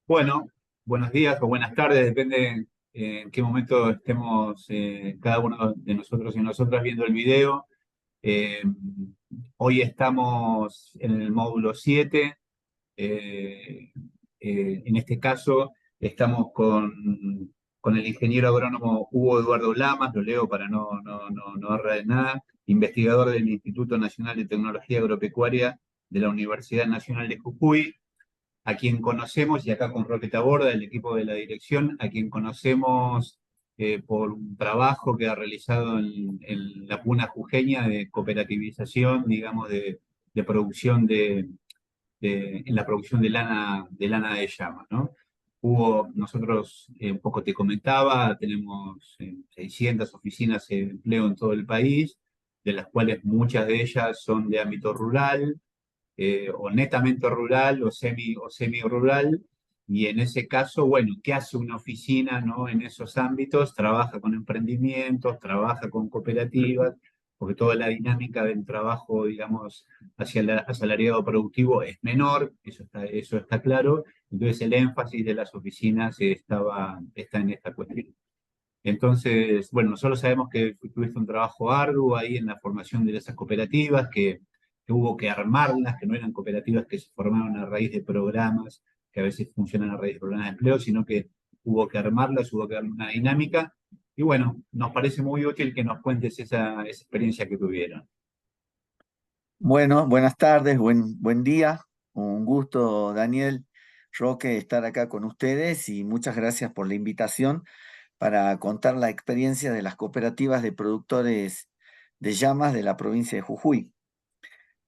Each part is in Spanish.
Bueno, buenos días o buenas tardes, depende en qué momento estemos cada uno de nosotros y nosotras viendo el video. Eh, Hoy estamos en el módulo 7. eh, en este caso estamos con el ingeniero agrónomo Hugo Eduardo Lamas, lo leo para no errar en nada, investigador del Instituto Nacional de Tecnología Agropecuaria de la Universidad Nacional de Jujuy, a quien conocemos, y acá con Roque Borda, el equipo de la dirección, a quien conocemos por un trabajo que ha realizado en la Puna Jujeña de cooperativización, digamos, de producción en la producción de lana de llama, ¿no? Hubo, nosotros, un poco te comentaba, tenemos 600 oficinas de empleo en todo el país, de las cuales muchas de ellas son de ámbito rural, o netamente rural o semi rural, y en ese caso, bueno, ¿qué hace una oficina, no, en esos ámbitos? Trabaja con emprendimientos, trabaja con cooperativas, porque toda la dinámica del trabajo, digamos, hacia el asalariado productivo es menor, eso está claro. Entonces el énfasis de las oficinas está en esta cuestión. Entonces, bueno, nosotros sabemos que tuviste un trabajo arduo ahí en la formación de esas cooperativas, que hubo que armarlas, que no eran cooperativas que se formaron a raíz de programas, que a veces funcionan a raíz de programas de empleo, sino que hubo que armarlas, hubo que darle una dinámica. Y bueno, nos parece muy útil que nos cuentes esa experiencia que tuvieron. Bueno, buenas tardes, buen día. Un gusto, Daniel, Roque, estar acá con ustedes y muchas gracias por la invitación para contar la experiencia de las cooperativas de productores de llamas de la provincia de Jujuy.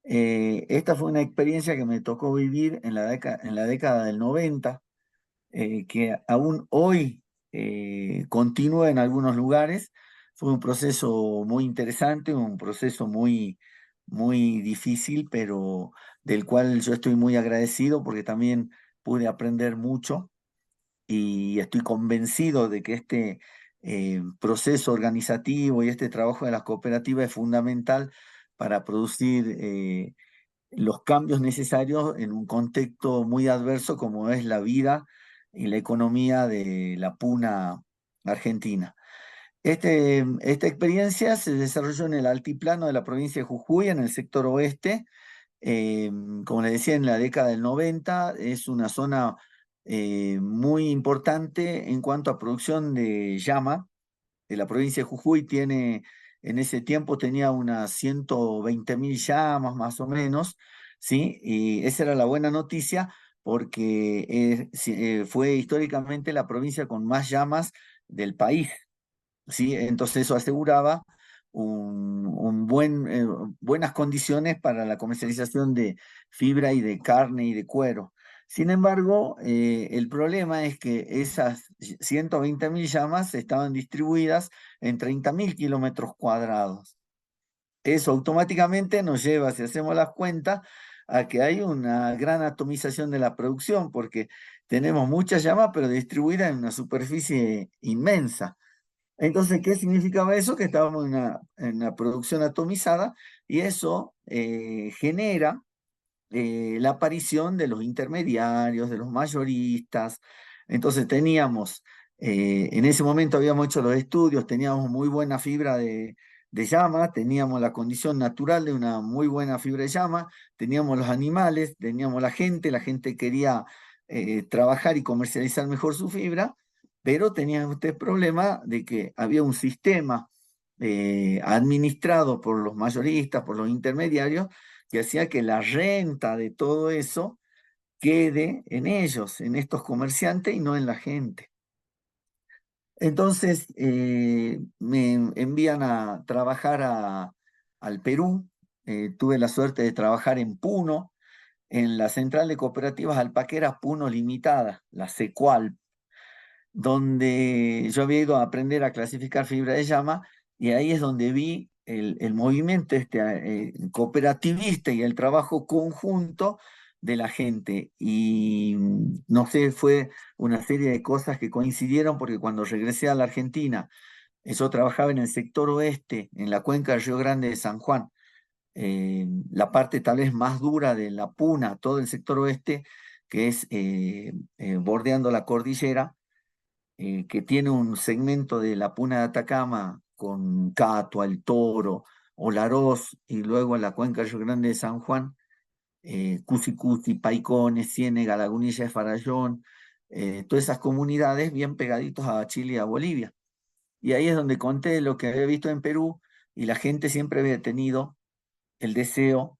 Esta fue una experiencia que me tocó vivir en la década del 90, que aún hoy continúa en algunos lugares. Fue un proceso muy interesante, un proceso muy difícil, pero del cual yo estoy muy agradecido porque también pude aprender mucho y estoy convencido de que este proceso organizativo y este trabajo de las cooperativas es fundamental para producir los cambios necesarios en un contexto muy adverso como es la vida y la economía de la puna argentina. Esta experiencia se desarrolló en el altiplano de la provincia de Jujuy, en el sector oeste. Eh, Como les decía, en la década del 90 es una zona muy importante en cuanto a producción de llama. La provincia de Jujuy en ese tiempo tenía unas 120.000 llamas más o menos, ¿sí? Y esa era la buena noticia porque fue históricamente la provincia con más llamas del país, ¿sí? Entonces eso aseguraba buenas condiciones para la comercialización de fibra y de carne y de cuero. Sin embargo, el problema es que esas 120.000 llamas estaban distribuidas en 30.000 kilómetros cuadrados. Eso automáticamente nos lleva, si hacemos las cuentas, a que hay una gran atomización de la producción, porque tenemos muchas llamas, pero distribuidas en una superficie inmensa. Entonces, ¿qué significaba eso? Que estábamos en una producción atomizada y eso genera la aparición de los intermediarios, de los mayoristas. Entonces teníamos, en ese momento habíamos hecho los estudios, teníamos muy buena fibra de llama, teníamos la condición natural de una muy buena fibra de llama, teníamos los animales, teníamos la gente quería trabajar y comercializar mejor su fibra, pero tenía usted el problema de que había un sistema administrado por los mayoristas, por los intermediarios, que hacía que la renta de todo eso quede en ellos, en estos comerciantes y no en la gente. Entonces me envían a trabajar al Perú. Tuve la suerte de trabajar en Puno, en la central de cooperativas alpaqueras Puno Limitada, la Secual, donde yo había ido a aprender a clasificar fibra de llama y ahí es donde vi el movimiento cooperativista y el trabajo conjunto de la gente. Y no sé, fue una serie de cosas que coincidieron porque cuando regresé a la Argentina, yo trabajaba en el sector oeste, en la cuenca del Río Grande de San Juan, la parte tal vez más dura de la Puna, todo el sector oeste que es bordeando la cordillera, que tiene un segmento de la Puna de Atacama con Catua, El Toro, Olaroz, y luego la cuenca Río Grande de San Juan, Cusicuti, Paicones, Ciénega, Lagunilla de Farallón, todas esas comunidades bien pegaditos a Chile y a Bolivia. Y ahí es donde conté lo que había visto en Perú, y la gente siempre había tenido el deseo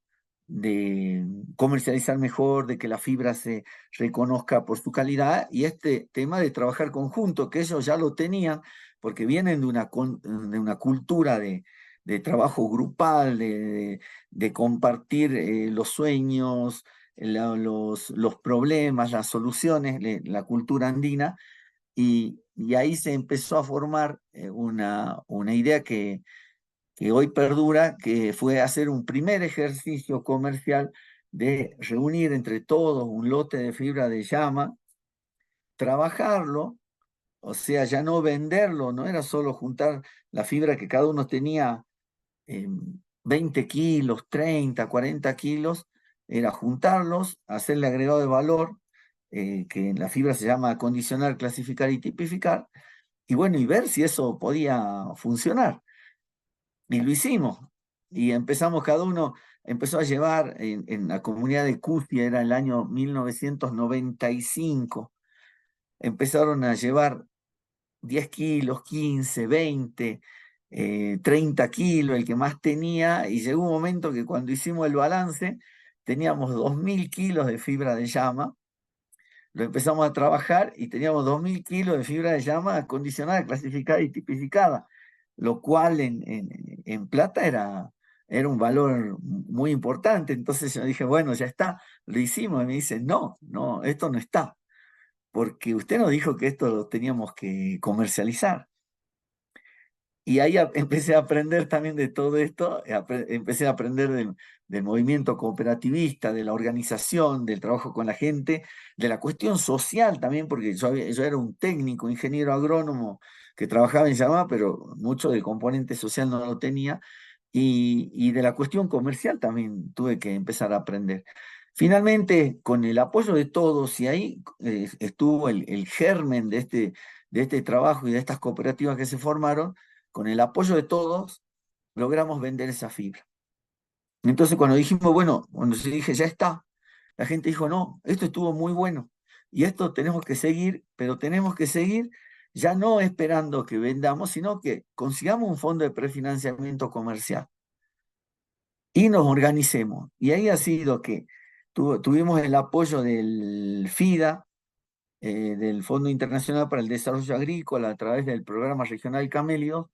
de comercializar mejor, de que la fibra se reconozca por su calidad, y este tema de trabajar conjunto, que ellos ya lo tenían, porque vienen de una cultura de trabajo grupal, de compartir los sueños, los problemas, las soluciones, la cultura andina, y ahí se empezó a formar una idea que hoy perdura, que fue hacer un primer ejercicio comercial de reunir entre todos un lote de fibra de llama, trabajarlo, o sea, ya no venderlo, no era solo juntar la fibra que cada uno tenía, 20 kilos, 30, 40 kilos, era juntarlos, hacerle agregado de valor, que en la fibra se llama acondicionar, clasificar y tipificar, y bueno, y ver si eso podía funcionar. Y lo hicimos. Y empezamos, cada uno empezó a llevar en la comunidad de Custia, era el año 1995, empezaron a llevar 10 kilos, 15, 20, 30 kilos, el que más tenía, y llegó un momento que cuando hicimos el balance, teníamos 2000 kilos de fibra de llama, lo empezamos a trabajar y teníamos 2000 kilos de fibra de llama acondicionada, clasificada y tipificada, lo cual en plata era un valor muy importante. Entonces yo dije, bueno, ya está, lo hicimos. Y me dice, no, no, esto no está, porque usted nos dijo que esto lo teníamos que comercializar. Y ahí empecé a aprender también de todo esto, empecé a aprender del movimiento cooperativista, de la organización, del trabajo con la gente, de la cuestión social también, porque yo era un técnico, ingeniero agrónomo que trabajaba en Yamá, pero mucho del componente social no lo tenía, y de la cuestión comercial también tuve que empezar a aprender. Finalmente, con el apoyo de todos, y ahí estuvo el germen de este trabajo y de estas cooperativas que se formaron, con el apoyo de todos, logramos vender esa fibra. Entonces, cuando dijimos, bueno, cuando se dije, ya está, la gente dijo, no, esto estuvo muy bueno y esto tenemos que seguir, pero tenemos que seguir ya no esperando que vendamos, sino que consigamos un fondo de prefinanciamiento comercial y nos organicemos. Y ahí ha sido que tuvimos el apoyo del FIDA, del Fondo Internacional para el Desarrollo Agrícola, a través del programa regional Camellios,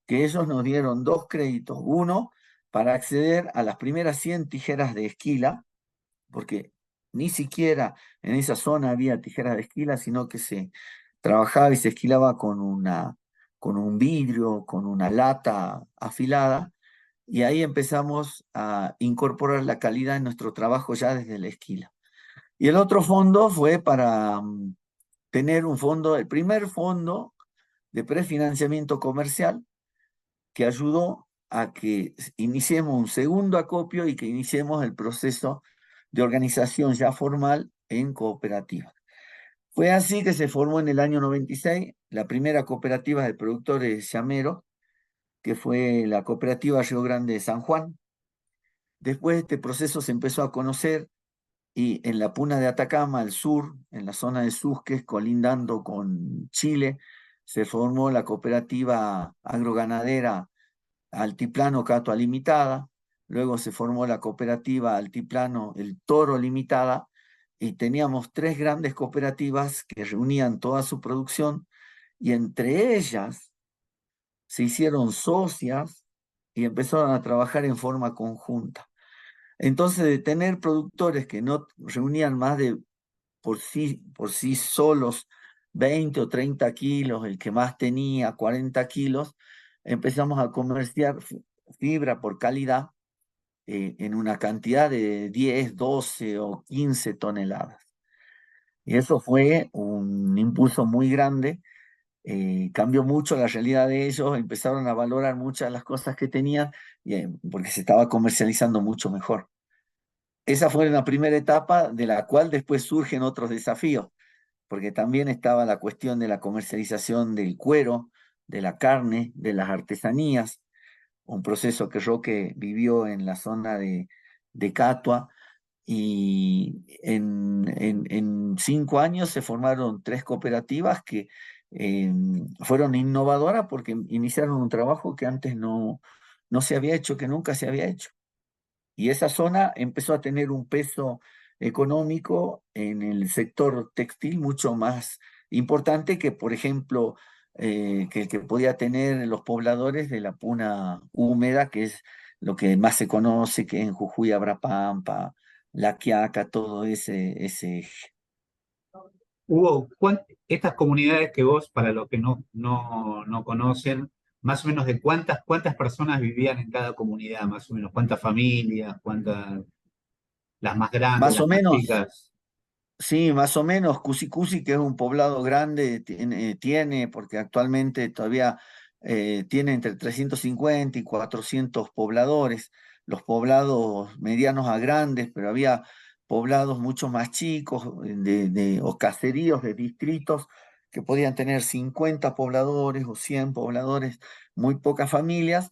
que ellos nos dieron dos créditos. Uno, para acceder a las primeras 100 tijeras de esquila, porque ni siquiera en esa zona había tijeras de esquila, sino que se trabajaba y se esquilaba con un vidrio, con una lata afilada, y ahí empezamos a incorporar la calidad en nuestro trabajo ya desde la esquila. Y el otro fondo fue para tener un fondo, el primer fondo de prefinanciamiento comercial, que ayudó a que iniciemos un segundo acopio y que iniciemos el proceso de organización ya formal en cooperativa. Fue así que se formó en el año 96 la primera cooperativa de productores llameros, que fue la cooperativa Río Grande de San Juan. Después este proceso se empezó a conocer, y en la Puna de Atacama, al sur, en la zona de Susques, colindando con Chile, se formó la cooperativa agroganadera Altiplano Catua Limitada. Luego se formó la cooperativa Altiplano El Toro Limitada, y teníamos tres grandes cooperativas que reunían toda su producción, y entre ellas se hicieron socias y empezaron a trabajar en forma conjunta. Entonces, de tener productores que no reunían más de por sí solos 20 o 30 kilos, el que más tenía 40 kilos, empezamos a comerciar fibra por calidad, en una cantidad de 10, 12 o 15 toneladas. Y eso fue un impulso muy grande, cambió mucho la realidad de ellos, empezaron a valorar muchas de las cosas que tenían, porque se estaba comercializando mucho mejor. esa fue la primera etapa de la cual después surgen otros desafíos, porque también estaba la cuestión de la comercialización del cuero, de la carne, de las artesanías, un proceso que Roque vivió en la zona de Catua, y en 5 años se formaron 3 cooperativas que fueron innovadoras porque iniciaron un trabajo que antes no se había hecho, que nunca se había hecho. Y esa zona empezó a tener un peso económico en el sector textil mucho más importante que, por ejemplo, que el que podía tener los pobladores de la puna húmeda, que es lo que más se conoce, que en Jujuy, Abrapampa, La Quiaca, todo ese. Hugo, estas comunidades que vos, para los que no conocen, más o menos de cuántas personas vivían en cada comunidad, más o menos, cuántas familias, las más grandes, Más las o más menos. chicas. Sí, más o menos. Cusicusi, que es un poblado grande, tiene, porque actualmente todavía tiene entre 350 y 400 pobladores, los poblados medianos a grandes, pero había poblados mucho más chicos, o caseríos de distritos que podían tener 50 pobladores o 100 pobladores, muy pocas familias,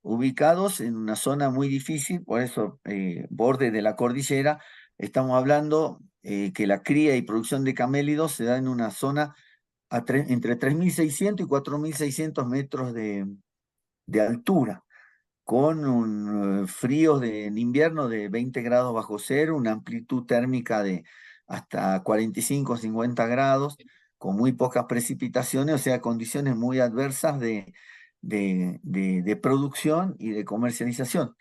ubicados en una zona muy difícil, por eso borde de la cordillera. Estamos hablando que la cría y producción de camélidos se da en una zona entre 3.600 y 4.600 metros de altura, con un frío en invierno de 20 grados bajo cero, una amplitud térmica de hasta 45 o 50 grados, con muy pocas precipitaciones, o sea, condiciones muy adversas de producción y de comercialización.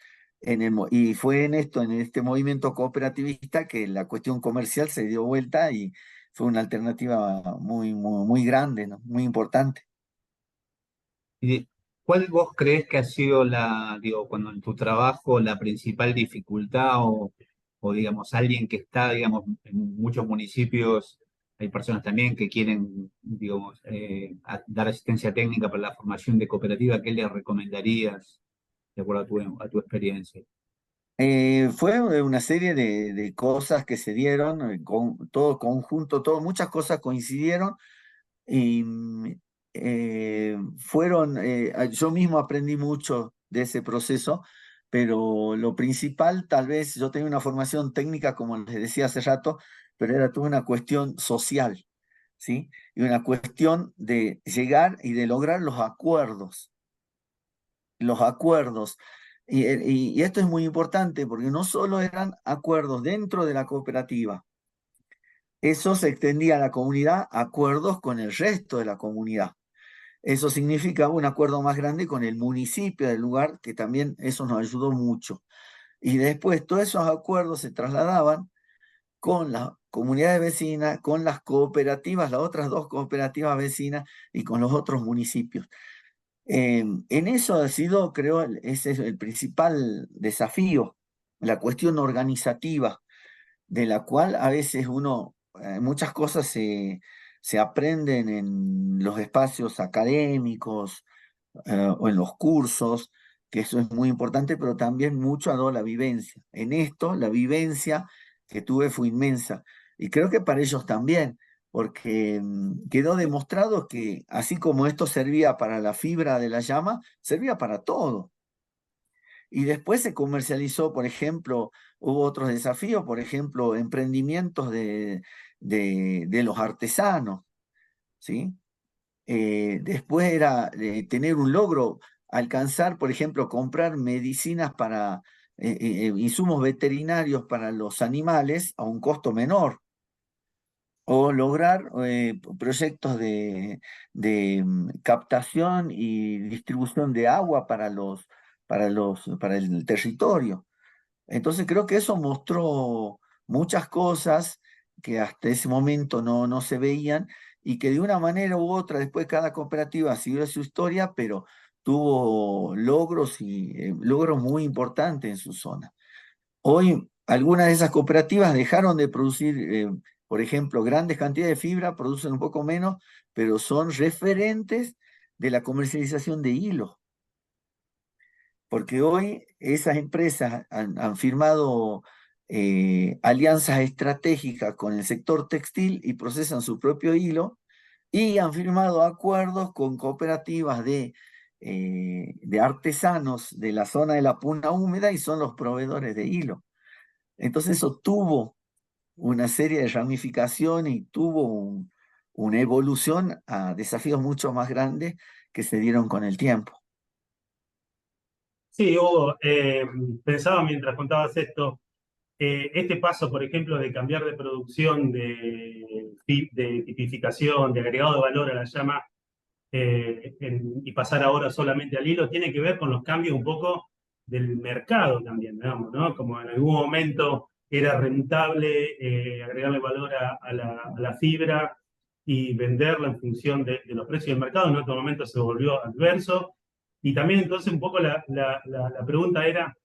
Y fue en este movimiento cooperativista, que la cuestión comercial se dio vuelta y fue una alternativa muy grande, ¿no? Muy importante. ¿Y cuál vos crees que ha sido digo, cuando en tu trabajo la principal dificultad o digamos, alguien que está, digamos, en muchos municipios, hay personas también que quieren, digamos, dar asistencia técnica para la formación de cooperativa, ¿qué les recomendarías de acuerdo a tu experiencia? Fue una serie de cosas que se dieron, todo conjunto, muchas cosas coincidieron y yo mismo aprendí mucho de ese proceso, pero lo principal, tal vez, yo tenía una formación técnica, como les decía hace rato, pero era toda una cuestión social, ¿sí? Y una cuestión de llegar y de lograr los acuerdos. Y esto es muy importante porque no solo eran acuerdos dentro de la cooperativa, eso se extendía a la comunidad, acuerdos con el resto de la comunidad. Eso significa un acuerdo más grande con el municipio del lugar, que también eso nos ayudó mucho. Y después todos esos acuerdos se trasladaban con las comunidades vecinas, con las cooperativas, las otras dos cooperativas vecinas y con los otros municipios. En eso ha sido, creo, ese es el principal desafío, la cuestión organizativa, de la cual a veces muchas cosas se aprenden en los espacios académicos o en los cursos, que eso es muy importante, pero también mucho ha dado la vivencia. En esto, la vivencia que tuve fue inmensa. Y creo que para ellos también, porque quedó demostrado que así como esto servía para la fibra de la llama, servía para todo. Y después se comercializó, por ejemplo, hubo otros desafíos, por ejemplo, emprendimientos de los artesanos, ¿sí? Después era tener un logro, alcanzar, por ejemplo, comprar medicinas insumos veterinarios para los animales a un costo menor, o lograr proyectos de captación y distribución de agua para el territorio. Entonces creo que eso mostró muchas cosas que hasta ese momento no se veían, y que de una manera u otra después cada cooperativa siguió su historia, pero tuvo logros y logros muy importantes en su zona. Hoy algunas de esas cooperativas dejaron de producir, por ejemplo, grandes cantidades de fibra, producen un poco menos, pero son referentes de la comercialización de hilo, porque hoy esas empresas han firmado alianzas estratégicas con el sector textil y procesan su propio hilo, y han firmado acuerdos con cooperativas de artesanos de la zona de la Puna Húmeda y son los proveedores de hilo. Entonces eso tuvo una serie de ramificaciones y tuvo una evolución a desafíos mucho más grandes que se dieron con el tiempo. Sí, Hugo, pensaba mientras contabas esto, este paso, por ejemplo, de cambiar de producción, de tipificación, de agregado de valor a la llama, y pasar ahora solamente al hilo, tiene que ver con los cambios un poco del mercado también, digamos, ¿no? Como en algún momento era rentable agregarle valor a la fibra y venderla en función de los precios del mercado, en otro momento se volvió adverso. Y también entonces un poco la pregunta era,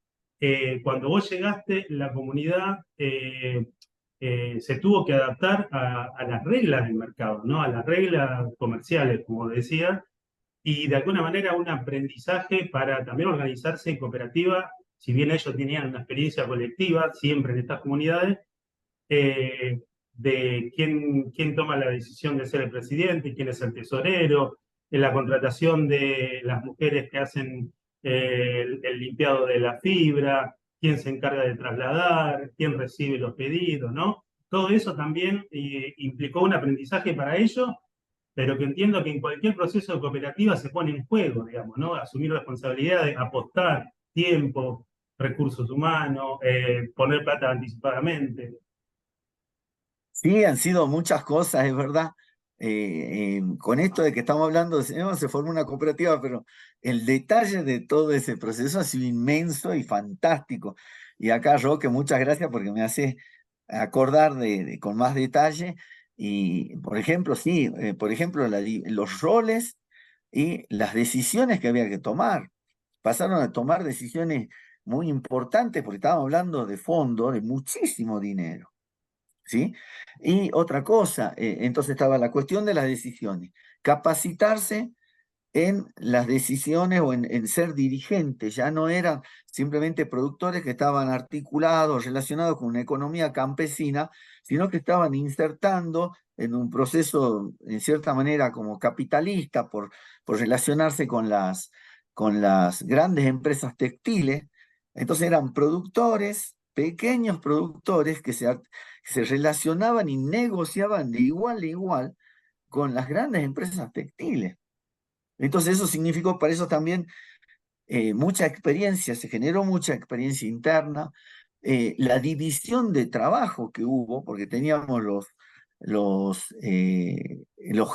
cuando vos llegaste, la comunidad se tuvo que adaptar a las reglas del mercado, ¿no? A las reglas comerciales, como decía, y de alguna manera un aprendizaje para también organizarse en cooperativa, si bien ellos tenían una experiencia colectiva siempre en estas comunidades, de quién toma la decisión de ser el presidente, quién es el tesorero, en la contratación de las mujeres que hacen el limpiado de la fibra, quién se encarga de trasladar, quién recibe los pedidos, ¿no? Todo eso también implicó un aprendizaje para ellos, pero que entiendo que en cualquier proceso de cooperativa se pone en juego, digamos, ¿no? Asumir responsabilidades, apostar tiempo, recursos humanos, poner plata anticipadamente. Sí, han sido muchas cosas, es verdad. Con esto de que estamos hablando, se formó una cooperativa, pero el detalle de todo ese proceso ha sido inmenso y fantástico. Y acá, Roque, muchas gracias porque me hace acordar con más detalle. Y, por ejemplo, sí, por ejemplo, los roles y las decisiones que había que tomar. Pasaron a tomar decisiones muy importantes porque estábamos hablando de fondos, de muchísimo dinero. ¿Sí? Y otra cosa, entonces estaba la cuestión de las decisiones, capacitarse en las decisiones o en ser dirigentes, ya no eran simplemente productores que estaban articulados, relacionados con una economía campesina, sino que estaban insertando en un proceso, en cierta manera, como capitalista, por relacionarse con las grandes empresas textiles. Entonces eran productores, pequeños productores que se relacionaban y negociaban de igual a igual con las grandes empresas textiles. Entonces eso significó para eso también mucha experiencia, se generó mucha experiencia interna, la división de trabajo que hubo, porque teníamos los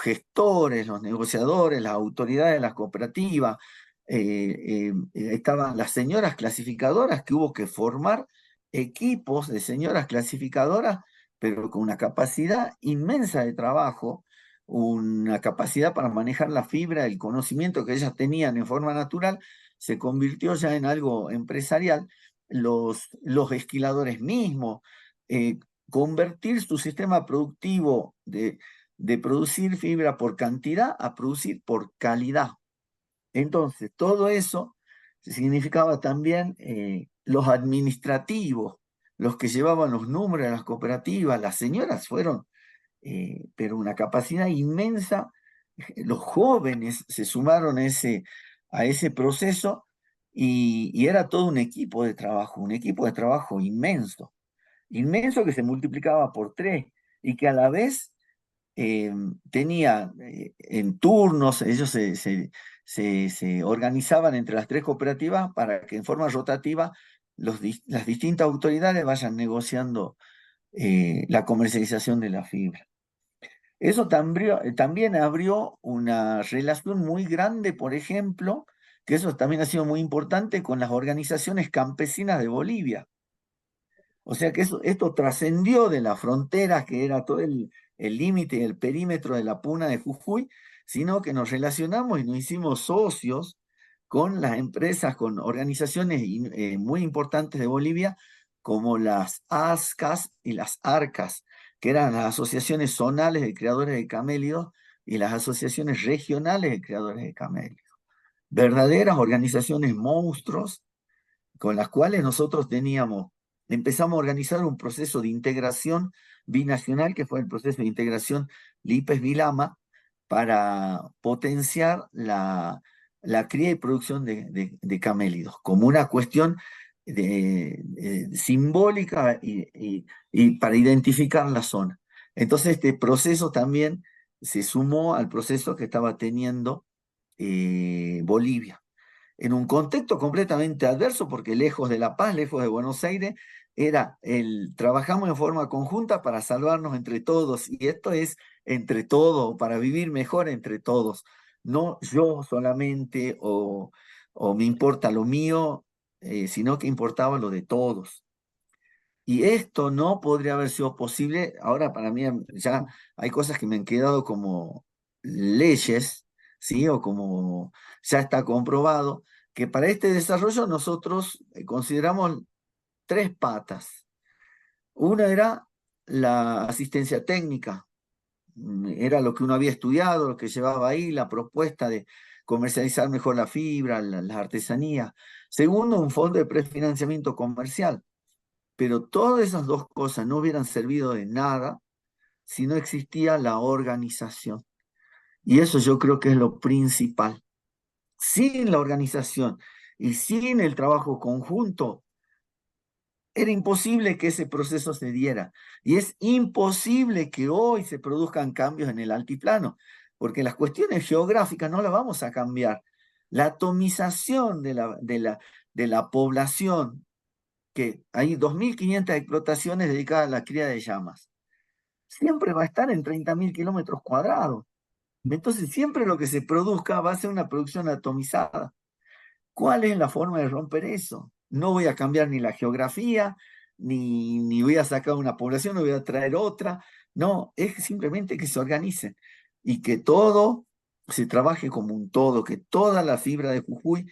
gestores, los negociadores, las autoridades de las cooperativas, estaban las señoras clasificadoras que hubo que formar equipos de señoras clasificadoras, pero con una capacidad inmensa de trabajo, una capacidad para manejar la fibra, el conocimiento que ellas tenían en forma natural, se convirtió ya en algo empresarial. Los esquiladores mismos, convertir su sistema productivo de producir fibra por cantidad a producir por calidad. Entonces, todo eso significaba también los administrativos, los que llevaban los números de las cooperativas, las señoras fueron, pero una capacidad inmensa. Los jóvenes se sumaron a ese proceso y era todo un equipo de trabajo inmenso, inmenso que se multiplicaba por 3 y que a la vez tenía en turnos, ellos se organizaban entre las 3 cooperativas para que en forma rotativa las distintas autoridades vayan negociando la comercialización de la fibra. Eso también abrió una relación muy grande, por ejemplo, que eso también ha sido muy importante con las organizaciones campesinas de Bolivia. O sea que esto trascendió de las fronteras, que era todo el límite y el perímetro de la Puna de Jujuy, sino que nos relacionamos y nos hicimos socios con las empresas, con organizaciones muy importantes de Bolivia, como las ASCAS y las ARCAS, que eran las asociaciones zonales de creadores de camélidos y las asociaciones regionales de creadores de camélidos. Verdaderas organizaciones monstruos con las cuales nosotros teníamos empezamos a organizar un proceso de integración binacional, que fue el proceso de integración Lipes-Vilama, para potenciar la cría y producción de camélidos, como una cuestión simbólica y para identificar la zona. Entonces este proceso también se sumó al proceso que estaba teniendo Bolivia, en un contexto completamente adverso, porque lejos de La Paz, lejos de Buenos Aires, trabajamos en forma conjunta para salvarnos entre todos, y esto es entre todos, para vivir mejor entre todos, no yo solamente o me importa lo mío, sino que importaba lo de todos. Y esto no podría haber sido posible. Ahora para mí ya hay cosas que me han quedado como leyes, ¿sí? O como ya está comprobado, que para este desarrollo nosotros consideramos tres patas. Una era la asistencia técnica, era lo que uno había estudiado, lo que llevaba ahí, la propuesta de comercializar mejor la fibra, las artesanías. Segundo, un fondo de prefinanciamiento comercial. Pero todas esas dos cosas no hubieran servido de nada si no existía la organización. Y eso yo creo que es lo principal. Sin la organización y sin el trabajo conjunto, era imposible que ese proceso se diera. Y es imposible que hoy se produzcan cambios en el altiplano, porque las cuestiones geográficas no las vamos a cambiar. La atomización de la población, que hay 2.500 explotaciones dedicadas a la cría de llamas, siempre va a estar en 30.000 kilómetros cuadrados. Entonces siempre lo que se produzca va a ser una producción atomizada. ¿Cuál es la forma de romper eso? No voy a cambiar ni la geografía, ni voy a sacar una población, no voy a traer otra. No, es simplemente que se organicen y que todo se trabaje como un todo, que toda la fibra de Jujuy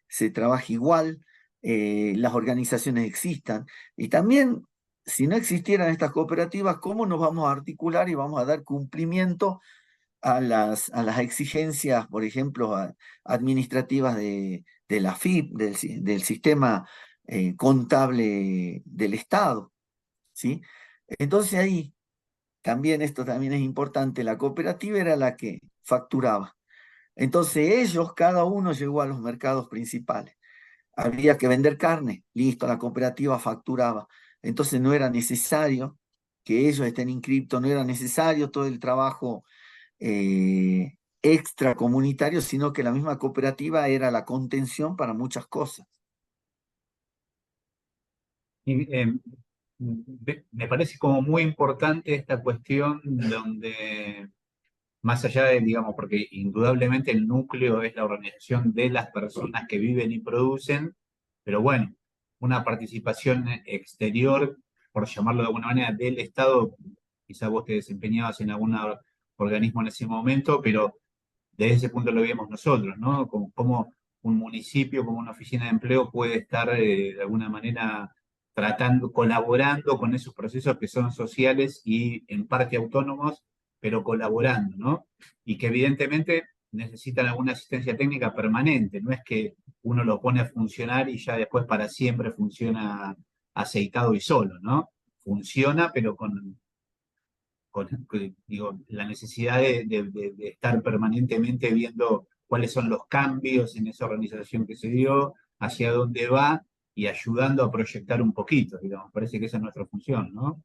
se trabaje igual, las organizaciones existan. Y también, si no existieran estas cooperativas, ¿cómo nos vamos a articular y vamos a dar cumplimiento a las exigencias, por ejemplo, administrativas de la FIP, del sistema contable del Estado? ¿Sí? Entonces ahí también, esto también es importante, la cooperativa era la que facturaba. Entonces ellos, cada uno llegó a los mercados principales. Había que vender carne, listo, la cooperativa facturaba. Entonces no era necesario que ellos estén inscriptos, no era necesario todo el trabajo extracomunitario, sino que la misma cooperativa era la contención para muchas cosas. Y, me parece como muy importante esta cuestión donde, más allá de, digamos, porque indudablemente el núcleo es la organización de las personas que viven y producen, pero bueno, una participación exterior, por llamarlo de alguna manera, del Estado, quizá vos te desempeñabas en algún organismo en ese momento, pero desde ese punto lo vemos nosotros, ¿no? Como un municipio, como una oficina de empleo puede estar de alguna manera tratando, colaborando con esos procesos que son sociales y en parte autónomos, pero colaborando, ¿no? Y que evidentemente necesitan alguna asistencia técnica permanente, no es que uno lo pone a funcionar y ya después para siempre funciona aceitado y solo, ¿no? Funciona, pero digo, la necesidad de estar permanentemente viendo cuáles son los cambios en esa organización que se dio, hacia dónde va y ayudando a proyectar un poquito, digamos. Parece que esa es nuestra función, ¿no?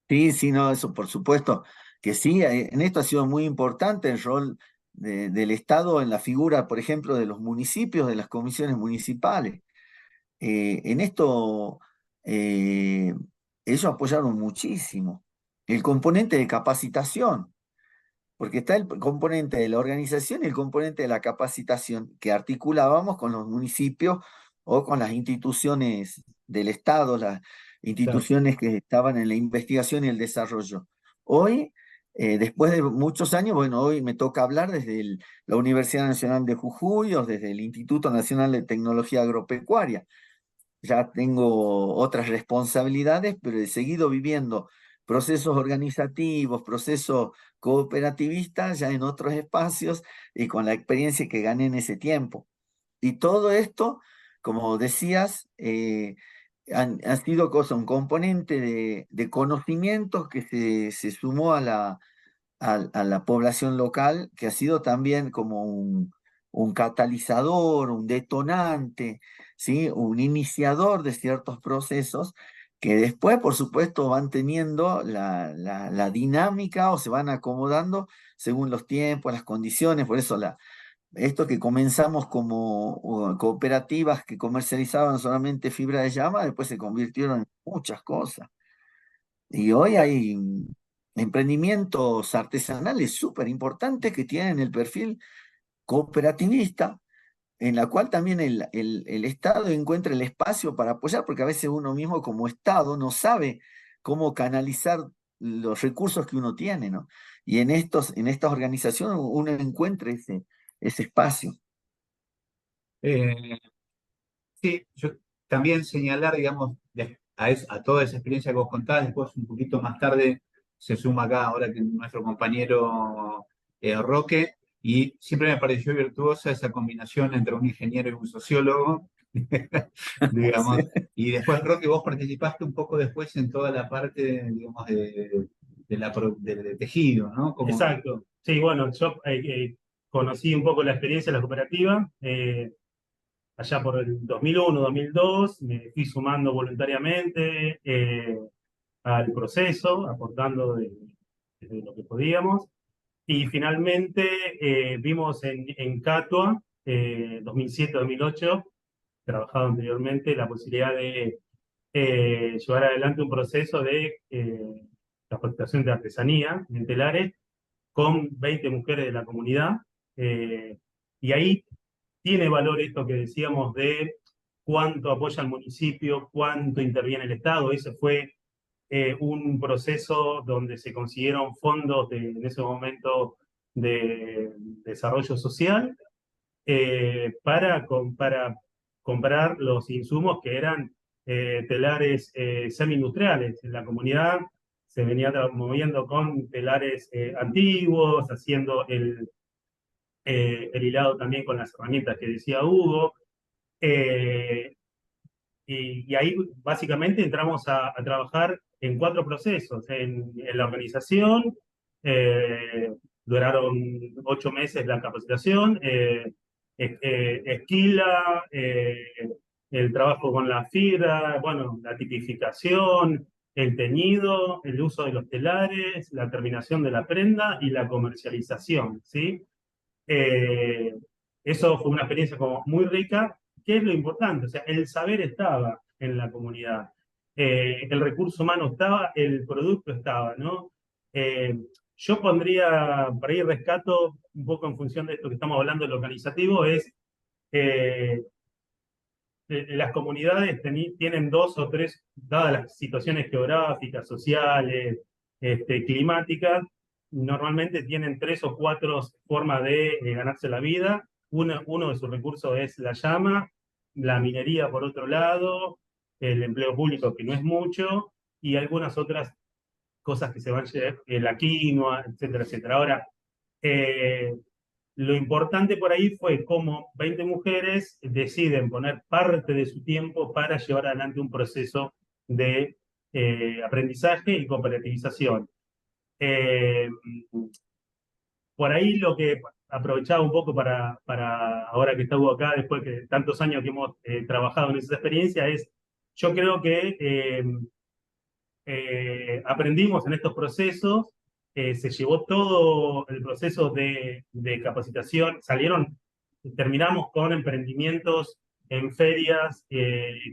Sí, sí, no, eso por supuesto que sí. En esto ha sido muy importante el rol del Estado en la figura, por ejemplo, de los municipios, de las comisiones municipales. En esto eh, ellos apoyaron muchísimo el componente de capacitación, porque está el componente de la organización y el componente de la capacitación que articulábamos con los municipios o con las instituciones del Estado, las Claro. instituciones que estaban en la investigación y el desarrollo. Hoy, después de muchos años, bueno, hoy me toca hablar desde la Universidad Nacional de Jujuy o desde el Instituto Nacional de Tecnología Agropecuaria. Ya tengo otras responsabilidades, pero he seguido viviendo procesos organizativos, procesos cooperativistas ya en otros espacios y con la experiencia que gané en ese tiempo. Y todo esto, como decías, ha sido un componente de conocimientos que se sumó a la población local, que ha sido también como un catalizador, un detonante, ¿sí? Un iniciador de ciertos procesos que después, por supuesto, van teniendo la dinámica o se van acomodando según los tiempos, las condiciones. Por eso esto que comenzamos como cooperativas que comercializaban solamente fibra de llama, después se convirtieron en muchas cosas. Y hoy hay emprendimientos artesanales súper importantes que tienen el perfil cooperativista, en la cual también el Estado encuentra el espacio para apoyar, porque a veces uno mismo como Estado no sabe cómo canalizar los recursos que uno tiene, ¿no? Y en estas organizaciones uno encuentra ese espacio. Eh, sí, yo también señalar, digamos, a toda esa experiencia que vos contabas, después un poquito más tarde se suma acá ahora que nuestro compañero Roque, y siempre me pareció virtuosa esa combinación entre un ingeniero y un sociólogo, digamos, Sí. y después Roque, vos participaste un poco después en toda la parte, digamos, de tejido, ¿no? Como, Exacto. Sí, bueno, yo conocí un poco la experiencia de la cooperativa. Allá por el 2001, 2002, me fui sumando voluntariamente al proceso, aportando de lo que podíamos. Y finalmente vimos en Catua, 2007-2008, trabajado anteriormente, la posibilidad de llevar adelante un proceso de capacitación de artesanía en telares con 20 mujeres de la comunidad. eh, y ahí tiene valor esto que decíamos de cuánto apoya el municipio, cuánto interviene el Estado. Ese fue un proceso donde se consiguieron fondos en ese momento de desarrollo social para comprar los insumos que eran telares semi-industriales. En la comunidad se venía moviendo con telares antiguos, haciendo el hilado también con las herramientas que decía Hugo. Eh, y ahí básicamente entramos a trabajar en 4 procesos. En la organización, duraron 8 meses la capacitación, esquila, el trabajo con la fibra, bueno, la tipificación, el teñido, el uso de los telares, la terminación de la prenda y la comercialización, ¿sí? Eh, Eso fue una experiencia como muy rica. ¿Qué es lo importante? O sea, el saber estaba en la comunidad, el recurso humano estaba, el producto estaba, ¿no? Eh, yo pondría, por ahí rescato un poco en función de esto que estamos hablando, del organizativo, es eh, las comunidades tienen 2 o 3, dadas las situaciones geográficas, sociales, climáticas, normalmente tienen 3 o 4 formas de ganarse la vida. Uno de sus recursos es la llama, la minería por otro lado, el empleo público que no es mucho, y algunas otras cosas que se van a llevar, la quinoa, etcétera, etcétera. Ahora, eh, lo importante por ahí fue cómo 20 mujeres deciden poner parte de su tiempo para llevar adelante un proceso de aprendizaje y cooperativización. Eh, por ahí lo que aprovechaba un poco para ahora que estamos acá, después de tantos años que hemos trabajado en esa experiencia, es, yo creo que aprendimos en estos procesos, se llevó todo el proceso de capacitación, terminamos con emprendimientos en ferias,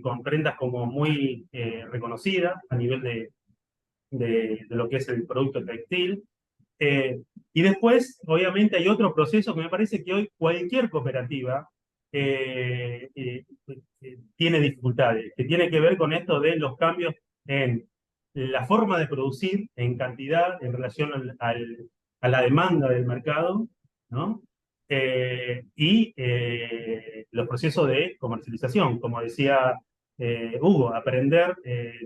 con prendas como muy reconocidas a nivel de lo que es el producto textil. Y después, obviamente, hay otro proceso que me parece que hoy cualquier cooperativa tiene dificultades, que tiene que ver con esto de los cambios en la forma de producir en cantidad en relación a la demanda del mercado, ¿no? Los procesos de comercialización, como decía Hugo, aprender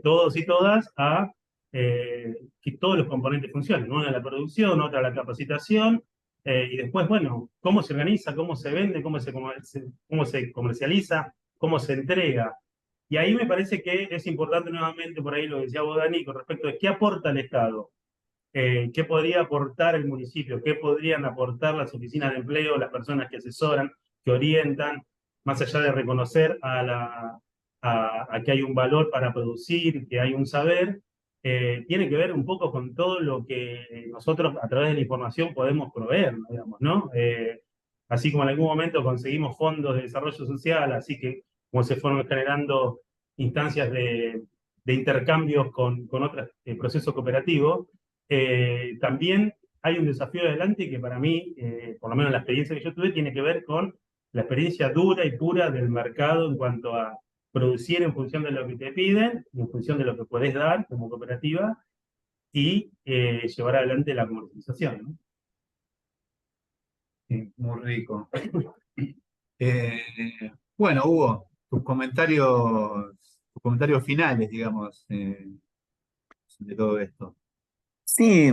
todos y todas a que todos los componentes funcionen, una la producción, otra la capacitación, y después, bueno, cómo se organiza, cómo se vende, cómo se comercializa, cómo se entrega. Y ahí me parece que es importante nuevamente, por ahí lo decía vos, Dani, con respecto a qué aporta el Estado, qué podría aportar el municipio, qué podrían aportar las oficinas de empleo, las personas que asesoran, que orientan, más allá de reconocer a que hay un valor para producir, que hay un saber, tiene que ver un poco con todo lo que nosotros a través de la información podemos proveer, digamos, ¿no? Así como en algún momento conseguimos fondos de desarrollo social, así que como se fueron generando instancias de intercambios con otros procesos cooperativos, también hay un desafío adelante que para mí, por lo menos la experiencia que yo tuve, tiene que ver con la experiencia dura y pura del mercado en cuanto a producir en función de lo que te piden, en función de lo que puedes dar como cooperativa y llevar adelante la comercialización, ¿no? Sí, muy rico. Eh, bueno, Hugo, tus comentarios finales, digamos, de todo esto. Sí,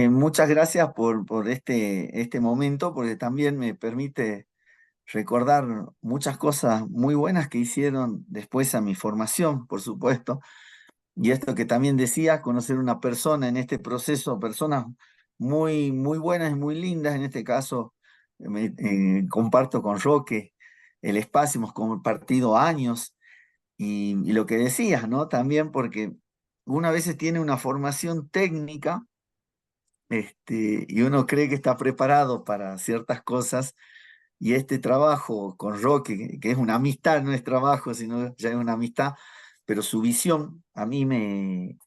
muchas gracias por este momento, porque también me permite recordar muchas cosas muy buenas que hicieron después a mi formación, por supuesto. Y esto que también decía, conocer una persona en este proceso, personas muy, muy buenas y muy lindas. En este caso, comparto con Roque el espacio, hemos compartido años y lo que decías, ¿no? También porque una veces tiene una formación técnica, y uno cree que está preparado para ciertas cosas. Y este trabajo con Roque, que es una amistad, no es trabajo, sino ya es una amistad, pero su visión a mí me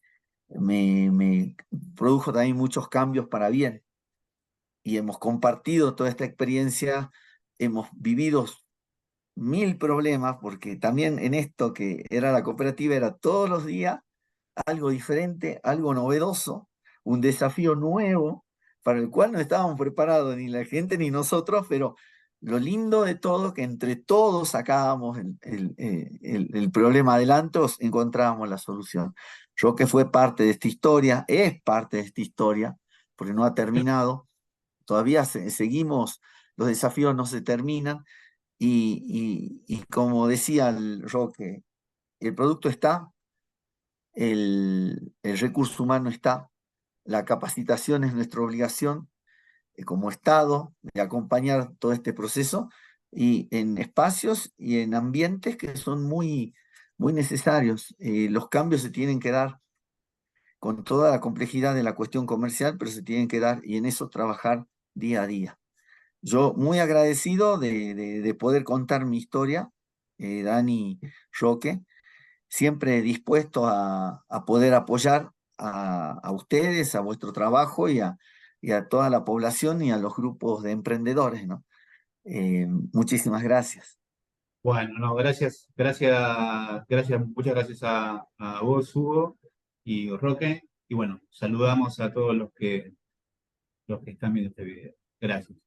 produjo también muchos cambios para bien. Y hemos compartido toda esta experiencia, hemos vivido mil problemas, porque también en esto que era la cooperativa era todos los días algo diferente, algo novedoso, un desafío nuevo para el cual no estábamos preparados ni la gente ni nosotros, pero lo lindo de todo que entre todos sacábamos el problema adelante, encontrábamos la solución. Yo que fue parte de esta historia, es parte de esta historia, porque no ha terminado, todavía seguimos, los desafíos no se terminan, y como decía el Roque, el producto está, el recurso humano está, la capacitación es nuestra obligación como Estado de acompañar todo este proceso y en espacios y en ambientes que son muy, muy necesarios. Los cambios se tienen que dar con toda la complejidad de la cuestión comercial, pero se tienen que dar y en eso trabajar día a día. Yo muy agradecido de poder contar mi historia, Dani, Roque, siempre dispuesto a poder apoyar a ustedes, a vuestro trabajo y a toda la población y a los grupos de emprendedores, ¿no? Muchísimas gracias. Bueno, no, muchas gracias a vos, Hugo y Roque. Y bueno, saludamos a todos los que están viendo este video. Gracias.